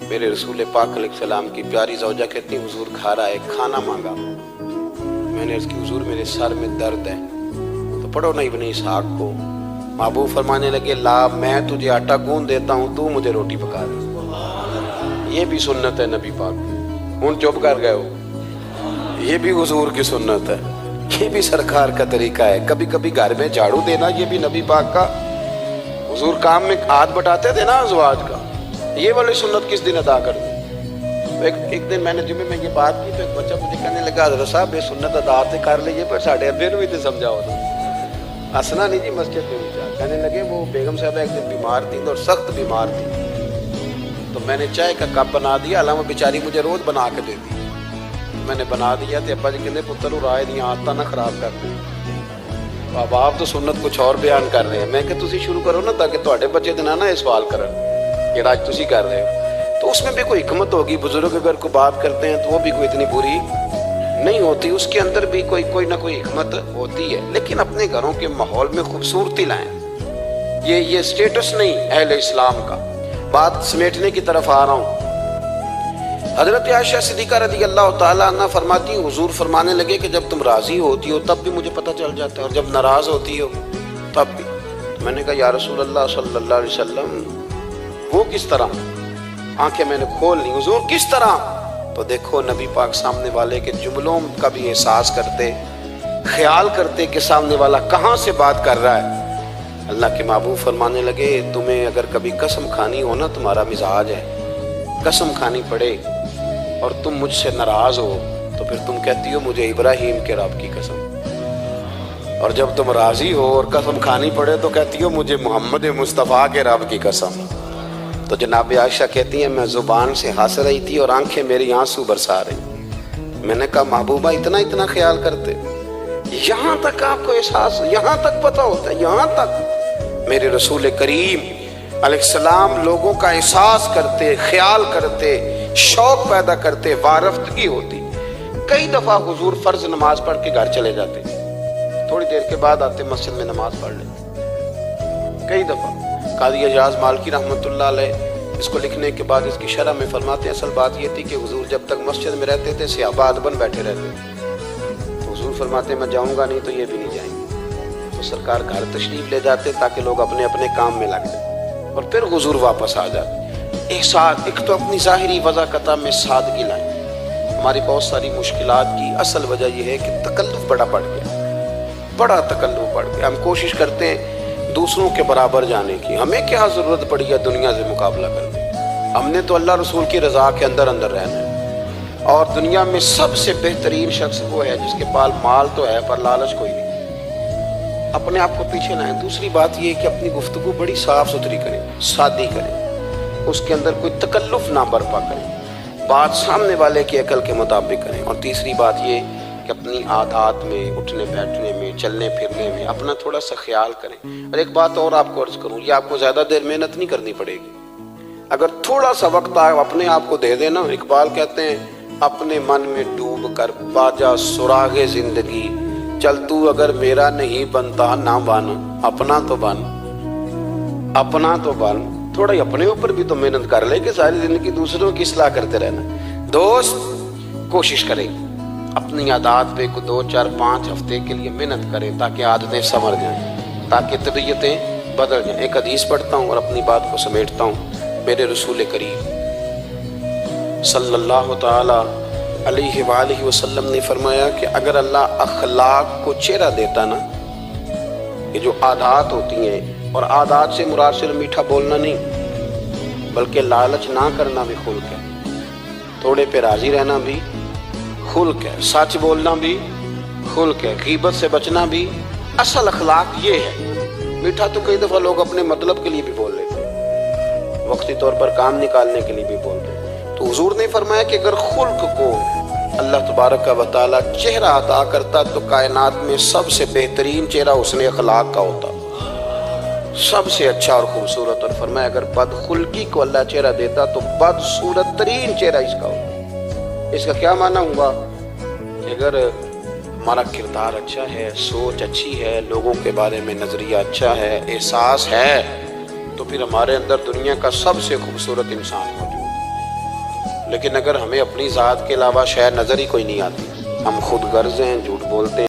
میرے رسول پاک علیہ السلام کی پیاری زوجہ کہتی ہیں حضور گھر آئے، کھانا مانگا، میں نے عرض کی حضور میرے سر میں درد ہے، تو پڑھو نا ابن اسحاق کو۔ محبوب فرمانے لگے لا میں تجھے آٹا گوندھ دیتا ہوں، تو مجھے روٹی پکا دے۔ یہ بھی سنت ہے نبی پاک، ہن چپ کر گئے ہو، یہ بھی حضور کی سنت ہے، یہ بھی سرکار کا طریقہ ہے۔ کبھی کبھی گھر میں جھاڑو دینا یہ بھی نبی پاک کا، حضور کام میں ہاتھ بٹاتے تھے نا ازواج کا، یہ والی سنت کس دن ادا کر دی؟ ایک دن میں نے جمعے میں یہ بات کی تو ایک بچہ مجھے کہنے لگا حضرت صاحب یہ سنت ادا تے کر لیے پر ساڑھے ابے نو بھی تے سمجھاؤ نا۔ ہنسنا نہیں جی مسجد میں اونچا، کہنے لگے وہ بیگم صاحبہ ایک دن بیمار تھی اور سخت بیمار تھی، تو میں نے چائے کا کپ بنا دیا، حالانکہ وہ بیچاری مجھے روز بنا کے دیتی، میں نے بنا دیا تو ابا جی کہنے پتر رائے دی عادتاں نہ خراب کر دیں۔ اب آپ تو سنت کچھ اور بیان کر رہے ہیں، میں کہ تسی شروع کرو نا تاکہ تواڈے بچے دے نہ یہ سوال کرن کہ آج تسی کر رہے ہو، تو اس میں بھی کوئی حکمت ہوگی۔ بزرگ اگر کوئی بات کرتے ہیں تو وہ بھی کوئی اتنی بری نہیں ہوتی، اس کے اندر بھی کوئی نہ کوئی حکمت ہوتی ہے، لیکن اپنے گھروں کے ماحول میں خوبصورتی لائیں۔ یہ سٹیٹس نہیں اہل اسلام کا۔ بات سمیٹنے کی طرف آ رہا ہوں۔ حضرت عائشہ صدیقہ رضی اللہ تعالیٰ عنہ فرماتی ہیں حضور فرمانے لگے کہ جب تم راضی ہوتی ہو تب بھی مجھے پتہ چل جاتا ہے اور جب ناراض ہوتی ہو تب بھی۔ میں نے کہا یا رسول اللہ صلی اللہ علیہ وسلم وہ کس طرح؟ آنکھیں میں نے کھول لی، حضور کس طرح؟ تو دیکھو نبی پاک سامنے والے کے جملوں کا بھی احساس کرتے، خیال کرتے کہ سامنے والا کہاں سے بات کر رہا ہے۔ اللہ کے محبوب فرمانے لگے تمہیں اگر کبھی قسم کھانی ہو نا، تمہارا مزاج ہے، قسم کھانی پڑے اور تم مجھ سے ناراض ہو تو پھر تم کہتی ہو مجھے ابراہیم کے رب کی قسم، اور جب تم راضی ہو اور قسم کھانی پڑے تو کہتی ہو مجھے محمد مصطفیٰ کے رب کی قسم۔ تو جناب عائشہ کہتی ہیں میں زبان سے ہنس رہی تھی اور آنکھیں میری آنسو برسا رہی۔ میں نے کہا محبوبہ اتنا خیال کرتے، یہاں تک آپ کو احساس، یہاں تک پتہ ہوتا ہے، یہاں تک میرے رسول کریم علیہ السلام لوگوں کا احساس کرتے، خیال کرتے، شوق پیدا کرتے، وارفتگی ہوتی۔ کئی دفعہ حضور فرض نماز پڑھ کے گھر چلے جاتے، تھوڑی دیر کے بعد آتے مسجد میں نماز پڑھ لیتے۔ کئی دفعہ قاضی اعجاز مالکی رحمۃ اللہ علیہ اس کو لکھنے کے بعد اس کی شرح میں فرماتے ہیں اصل بات یہ تھی کہ حضور جب تک مسجد میں رہتے تھے صحابہ ادباً بیٹھے رہتے تھے، تو حضور فرماتے ہیں میں جاؤں گا نہیں تو یہ بھی نہیں جائیں گے، تو سرکار گھر تشریف لے جاتے تاکہ لوگ اپنے اپنے کام میں لگ جائیں اور پھر حضور واپس آ جاتے۔ ایک تو اپنی ظاہری وضاقتہ میں سادگی لائیں۔ ہماری بہت ساری مشکلات کی اصل وجہ یہ ہے کہ تکلف بڑا بڑھ گیا، بڑا تکلف بڑھ گیا۔ ہم کوشش کرتے ہیں دوسروں کے برابر جانے کی، ہمیں کیا ضرورت پڑی ہے دنیا سے مقابلہ کرنے؟ ہم نے تو اللہ رسول کی رضا کے اندر رہنا ہے، اور دنیا میں سب سے بہترین شخص وہ ہے جس کے پاس مال تو ہے پر لالچ کوئی نہیں۔ اپنے آپ کو پیچھے لائیں۔ دوسری بات یہ کہ اپنی گفتگو بڑی صاف ستھری کریں، سادی کریں، اس کے اندر کوئی تکلف نہ برپا کریں، بات سامنے والے کی عقل کے مطابق کریں۔ اور تیسری بات یہ کہ اپنی عادات میں، اٹھنے بیٹھنے میں، چلنے پھرنے میں اپنا تھوڑا سا خیال کریں۔ اور ایک بات اور آپ کو عرض کروں، یہ آپ کو زیادہ دیر محنت نہیں کرنی پڑے گی، اگر تھوڑا سا وقت آپ اپنے آپ کو دے دینا۔ اقبال کہتے ہیں اپنے من میں ڈوب کر باجا سراغ زندگی، چل تو اگر میرا نہیں بنتا نہ بن، اپنا تو بن، اپنا تو بن۔ تھوڑا ہی اپنے اوپر بھی تو محنت کر لے کہ ساری زندگی دوسروں کی اصلاح کرتے رہنا۔ دوست کوشش کریں اپنی عادات پہ 2 4 5 ہفتے کے لیے محنت کریں تاکہ عادتیں سنور جائیں، تاکہ طبیعتیں بدل جائیں۔ ایک حدیث پڑھتا ہوں اور اپنی بات کو سمیٹتا ہوں۔ میرے رسول کریم صلی اللہ تعالی علیہ وآلہ وسلم نے فرمایا کہ اگر اللہ اخلاق کو چہرہ دیتا نا، یہ جو عادات ہوتی ہیں، اور عادات سے مراد صرف میٹھا بولنا نہیں بلکہ لالچ نہ کرنا بھی خلق ہے، تھوڑے پہ راضی رہنا بھی خلق ہے، سچ بولنا بھی خلق ہے، غیبت سے بچنا بھی اصل اخلاق یہ ہے۔ میٹھا تو کئی دفعہ لوگ اپنے مطلب کے لیے بھی بول لیتے ہیں، وقتی طور پر کام نکالنے کے لیے بھی بولتے ہیں۔ تو حضور نے فرمایا کہ اگر خلق کو اللہ تبارک و تعالیٰ چہرہ عطا کرتا تو کائنات میں سب سے بہترین چہرہ حسن اخلاق کا ہوتا، سب سے اچھا اور خوبصورت۔ اور فرمایا اگر بدخلقی کو اللہ چہرہ دیتا تو بدصورت ترین چہرہ اس کا ہوتا۔ اس کا کیا معنی ہوا کہ اگر ہمارا کردار اچھا ہے، سوچ اچھی ہے، لوگوں کے بارے میں نظریہ اچھا ہے، احساس ہے، تو پھر ہمارے اندر دنیا کا سب سے خوبصورت انسان موجود ہے۔ لیکن اگر ہمیں اپنی ذات کے علاوہ شے نظر ہی کوئی نہیں آتی، ہم خود غرض ہیں، جھوٹ بولتے ہیں،